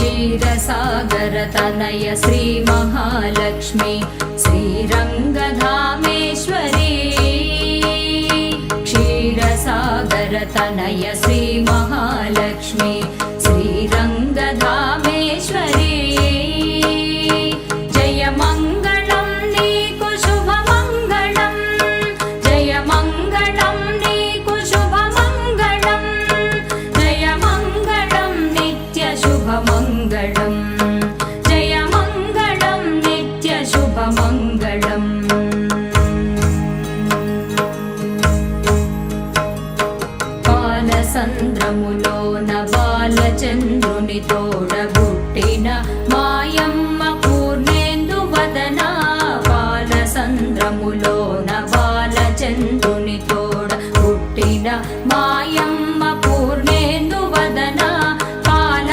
क्षीरसागर तनय श्री महालक्ष्मी श्रीरङ्गधामेश्वरी क्षीरसागर तनय श्री महालक्ष्मी श्रीरङ्गधामेश्वरी जय मङ्गलं नीकु शुभमङ्गलं जय मङ्गलं नीकु शुभमङ्गलं जय मङ्गलं नित्य शुभमङ्गलं जय मङ्गलं नित्य शुभमङ्गलम् బాలచంద్రుని తోడబుట్టిన మాయమ్మ